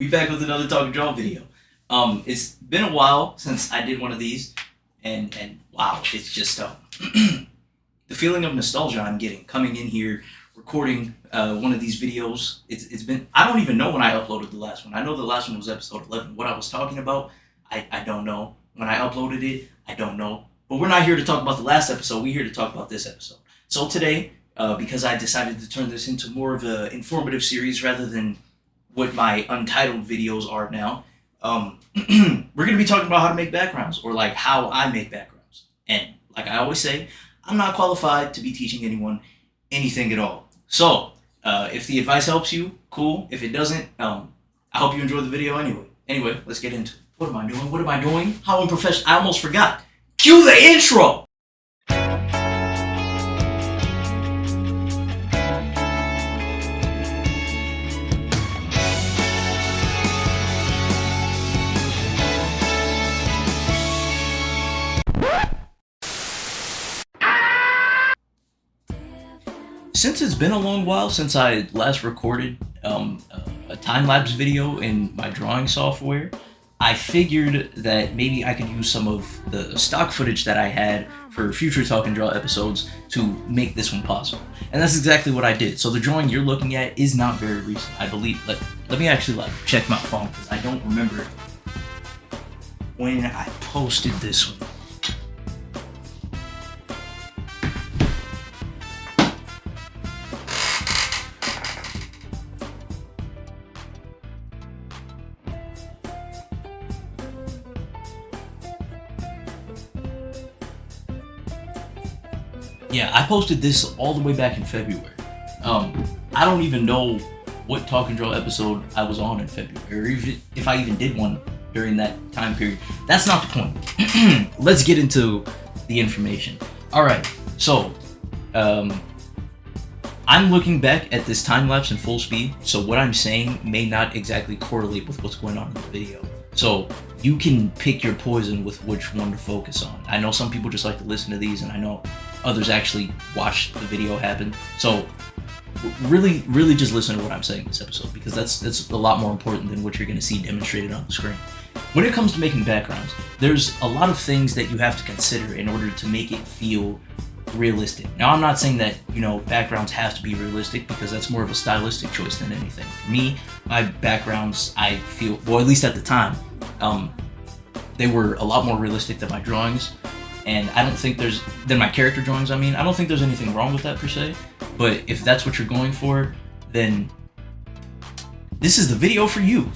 We back with another Talk and Draw video. It's been a while since I did one of these, and wow, it's just the feeling of nostalgia I'm getting coming in here, recording one of these videos. It's been, I don't even know when I uploaded the last one. I know the last one was episode 11. What I was talking about, I don't know. When I uploaded it, I don't know. But we're not here to talk about the last episode. We're here to talk about this episode. So today, because I decided to turn this into more of an informative series rather than what my untitled videos are now. We're going to be talking about how to make backgrounds, or like how I make backgrounds. And like I always say, I'm not qualified to be teaching anyone anything at all. So if the advice helps you, cool. If it doesn't, I hope you enjoy the video anyway. Anyway, let's get into it. What am I doing? What am I doing? How unprofessional. I almost forgot. Cue the intro! Since it's been a long while since I last recorded a time-lapse video in my drawing software, I figured that maybe I could use some of the stock footage that I had for future Talk and Draw episodes to make this one possible. And that's exactly what I did. So the drawing you're looking at is not very recent, I believe. Let me actually check my phone, because I don't remember when I posted this one. Yeah, I posted this all the way back in February. I don't even know what Talk and Draw episode I was on in February, or if I even did one during that time period. That's not the point. Let's get into the information. Alright, so, I'm looking back at this time lapse in full speed, so what I'm saying may not exactly correlate with what's going on in the video. So, you can pick your poison with which one to focus on. I know some people just like to listen to these, and I know others actually watch the video happen. So really just listen to what I'm saying in this episode, because that's a lot more important than what you're going to see demonstrated on the screen. When it comes to making backgrounds, there's a lot of things that you have to consider in order to make it feel realistic. Now, I'm not saying that, backgrounds have to be realistic, because that's more of a stylistic choice than anything. For me, my backgrounds, I feel, well, at least at the time, they were a lot more realistic than my drawings. And I don't think than my character drawings, I don't think there's anything wrong with that per se. But if that's what you're going for, then this is the video for you.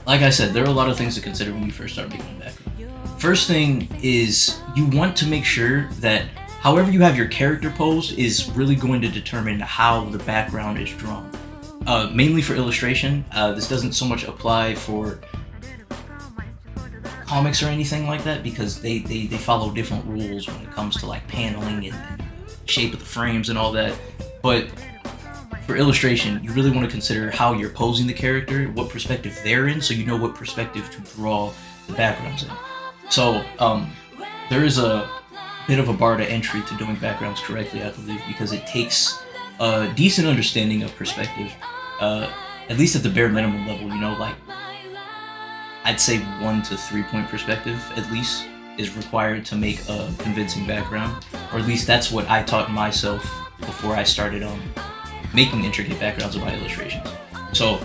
Like I said, there are a lot of things to consider when you first start making a background. First thing is, you want to make sure that however you have your character posed is really going to determine how the background is drawn. Mainly for illustration, this doesn't so much apply for comics or anything like that, because they follow different rules when it comes to paneling and shape of the frames and all that. But for illustration, you really want to consider how you're posing the character, what perspective they're in, so you know what perspective to draw the backgrounds in. So there is a bit of a bar to entry to doing backgrounds correctly, I believe, because it takes a decent understanding of perspective, at least at the bare minimum level, I'd say 1 to 3 point perspective, at least, is required to make a convincing background. Or at least that's what I taught myself before I started making intricate backgrounds of my illustrations. So,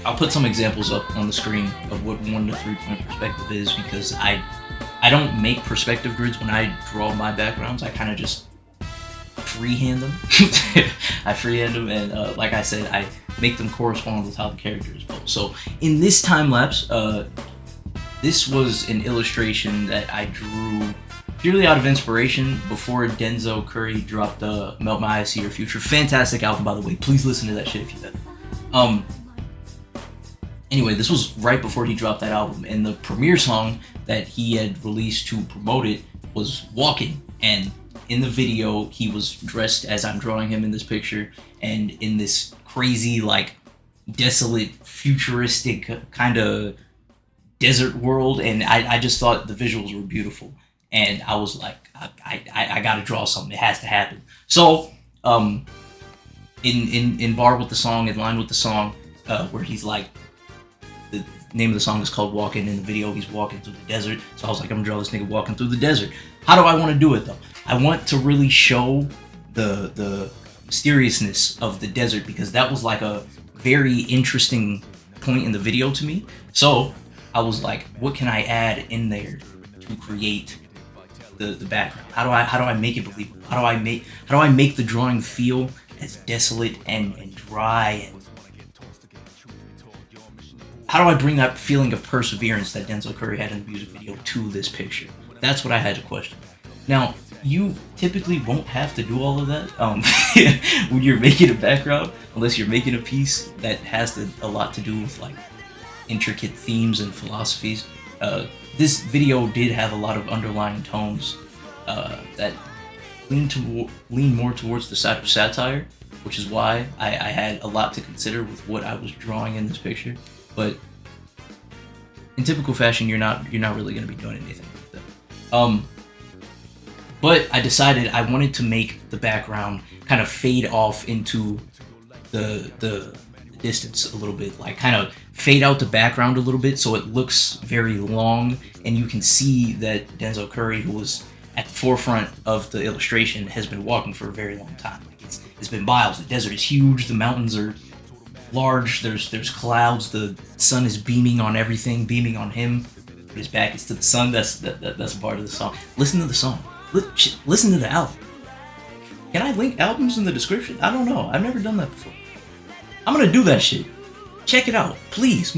I'll put some examples up on the screen of what 1 to 3 point perspective is, because I don't make perspective grids when I draw my backgrounds. I kind of just freehand them. I freehand them, and like I said, I make them correspond with how the character is posed. So in this time lapse, this was an illustration that I drew purely out of inspiration before Denzel Curry dropped Melt My Eyes, See Your Future. Fantastic album, by the way. Please listen to that shit if you haven't. Anyway, this was right before he dropped that album, and the premiere song that he had released to promote it was Walking, and in the video, he was dressed as I'm drawing him in this picture, and in this crazy, desolate, futuristic kind of desert world, and I just thought the visuals were beautiful. And I was like, I gotta draw something. It has to happen. So, in bar with the song, in line with the song, where he's like, the name of the song is called Walking. In the video, he's walking through the desert. So I was like, I'm gonna draw this nigga walking through the desert. How do I want to do it though? I want to really show the mysteriousness of the desert, because that was like a very interesting point in the video to me. So I was like, what can I add in there to create the background? How do I make it believable? How do I make the drawing feel as desolate and dry, and how do I bring that feeling of perseverance that Denzel Curry had in the music video to this picture? That's what I had to question. Now, you typically won't have to do all of that when you're making a background, unless you're making a piece that has a lot to do with like intricate themes and philosophies. This video did have a lot of underlying tones that lean more towards the side of satire, which is why I had a lot to consider with what I was drawing in this picture. But in typical fashion, you're not really going to be doing anything like that. But I decided I wanted to make the background kind of fade off into the distance a little bit, like kind of fade out the background a little bit so it looks very long, and you can see that Denzel Curry, who was at the forefront of the illustration, has been walking for a very long time. Like it's been miles. The desert is huge. The mountains are large. There's clouds. The sun is beaming on everything, beaming on him. But his back is to the sun. That's a part of the song. Listen to the song. Listen to the album. Can I link albums in the description? I don't know. I've never done that before. I'm gonna do that shit. Check it out, please.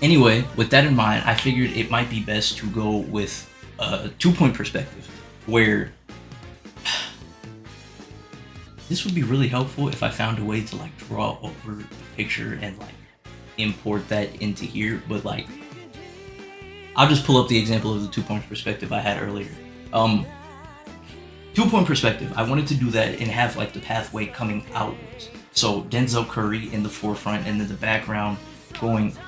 Anyway, with that in mind, I figured it might be best to go with a 2-point perspective, where this would be really helpful if I found a way to like draw over the picture and like import that into here. But like, I'll just pull up the example of the 2-point perspective I had earlier. 2-point perspective, I wanted to do that and have like the pathway coming outwards. So Denzel Curry in the forefront, and then the background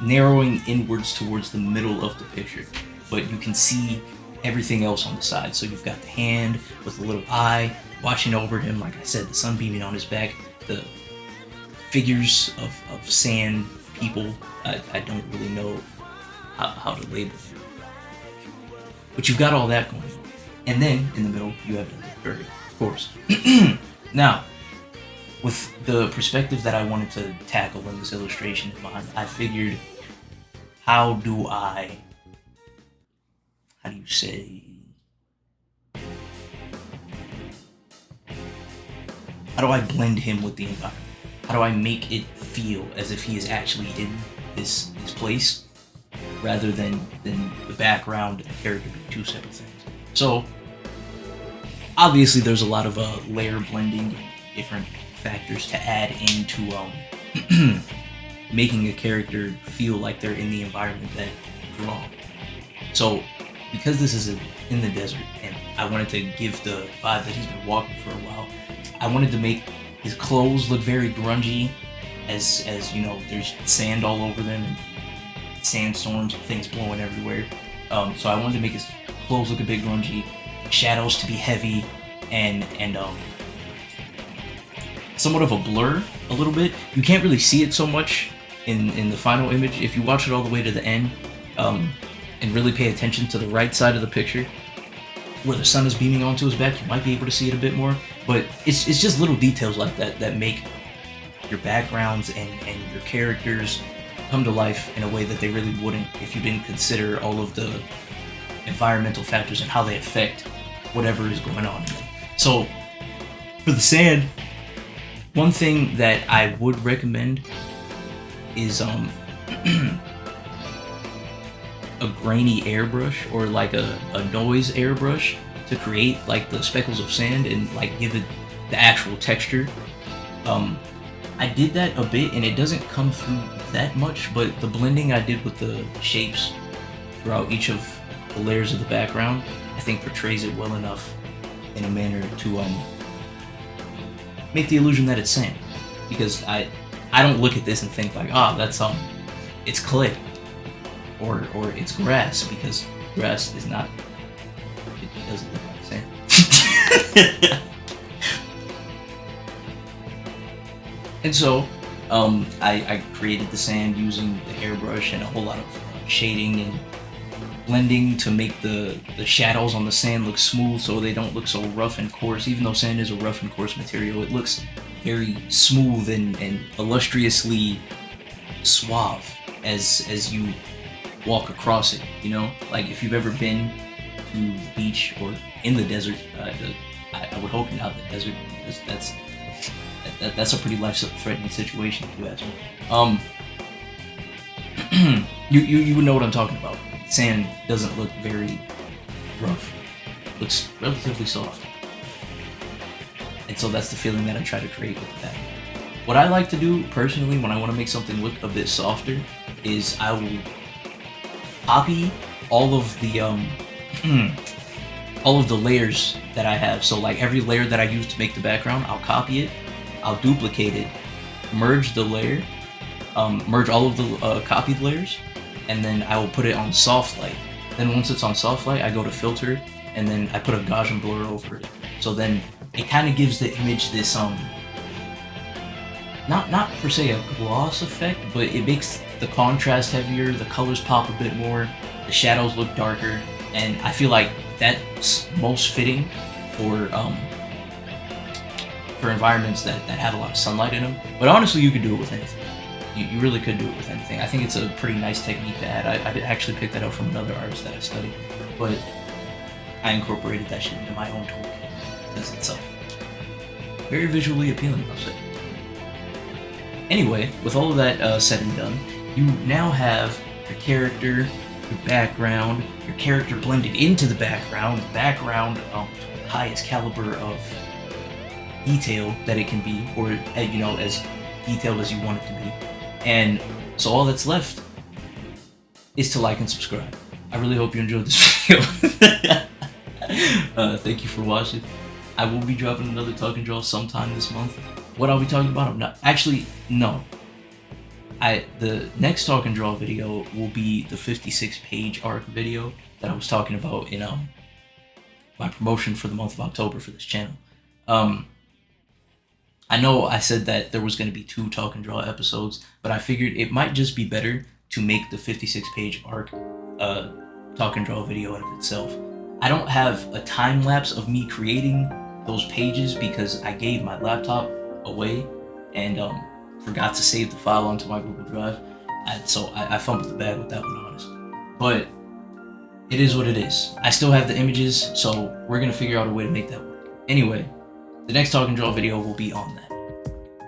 narrowing inwards towards the middle of the picture. But you can see everything else on the side. So you've got the hand with a little eye watching over him. Like I said, the sun beaming on his back, the figures of sand people. I don't really know how to label them. But you've got all that going on. And then in the middle, you have Denzel Curry, of course. Now, with the perspective that I wanted to tackle in this illustration in mind, I figured, how do you say, how do I blend him with the environment? How do I make it feel as if he is actually in this place, rather than the background and the character being two separate things? So, obviously there's a lot of layer blending and different factors to add into making a character feel like they're in the environment that you draw. So, because this is in the desert, and I wanted to give the vibe that he's been walking for a while, I wanted to make his clothes look very grungy, as you know, there's sand all over them, and sandstorms and things blowing everywhere. So I wanted to make his clothes look a bit grungy, shadows to be heavy, and somewhat of a blur a little bit. You can't really see it so much in the final image. If you watch it all the way to the end, and really pay attention to the right side of the picture, where the sun is beaming onto his back, you might be able to see it a bit more. But it's just little details like that that make your backgrounds and your characters come to life in a way that they really wouldn't if you didn't consider all of the environmental factors and how they affect whatever is going on in them. So for the sand, one thing that I would recommend is a grainy airbrush, or like a noise airbrush, to create like the speckles of sand and like give it the actual texture. I did that a bit and it doesn't come through that much, but the blending I did with the shapes throughout each of the layers of the background, I think portrays it well enough in a manner to make the illusion that it's sand. Because I don't look at this and think like, that's it's clay or it's grass, because grass is not, it doesn't look like sand. And so, I created the sand using the airbrush and a whole lot of shading and blending to make the shadows on the sand look smooth so they don't look so rough and coarse. Even though sand is a rough and coarse material, it looks very smooth and illustriously suave as you walk across it, you know? Like if you've ever been to the beach or in the desert, I would hope you're not in the desert, because that's a pretty life-threatening situation if you ask me. You would know what I'm talking about. Sand doesn't look very rough. It looks relatively soft. And so that's the feeling that I try to create with that. What I like to do personally when I want to make something look a bit softer is I will copy all of the all of the layers that I have. So like every layer that I use to make the background, I'll copy it, I'll duplicate it, merge the layer, merge all of the copied layers, and then I will put it on soft light. Then once it's on soft light, I go to filter, and then I put a Gaussian blur over it. So then it kind of gives the image this not per se a gloss effect, but it makes the contrast heavier, the colors pop a bit more, the shadows look darker, and I feel like that's most fitting for environments that have a lot of sunlight in them. But honestly, you could do it with anything. You really could do it with anything. I think it's a pretty nice technique to add. I actually picked that up from another artist that I studied, but I incorporated that shit into my own toolkit because it's very visually appealing, I'll say. Anyway, with all of that said and done, you now have your character, your background, your character blended into the background highest caliber of detail that it can be, or you know, as detailed as you want it to be. And so all that's left is to like and subscribe. I really hope you enjoyed this video. Thank you for watching. I will be dropping another Talk and Draw sometime this month. What I'll be talking about, I'm not actually no. The next Talk and Draw video will be the 56-page arc video that I was talking about in my promotion for the month of October for this channel. I know I said that there was going to be 2 Talk and Draw episodes, but I figured it might just be better to make the 56-page arc Talk and Draw video in of itself. I don't have a time lapse of me creating those pages because I gave my laptop away and forgot to save the file onto my Google Drive. So I fumbled the bag with that one, honestly. But it is what it is. I still have the images, so we're going to figure out a way to make that work. Anyway, the next Talk and Draw video will be on that.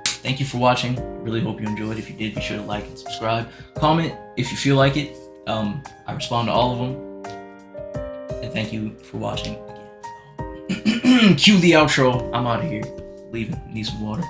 Thank you for watching. Really hope you enjoyed. If you did, be sure to like and subscribe. Comment if you feel like it. I respond to all of them. And thank you for watching again. Cue the outro. I'm out of here. Leaving. Need some water.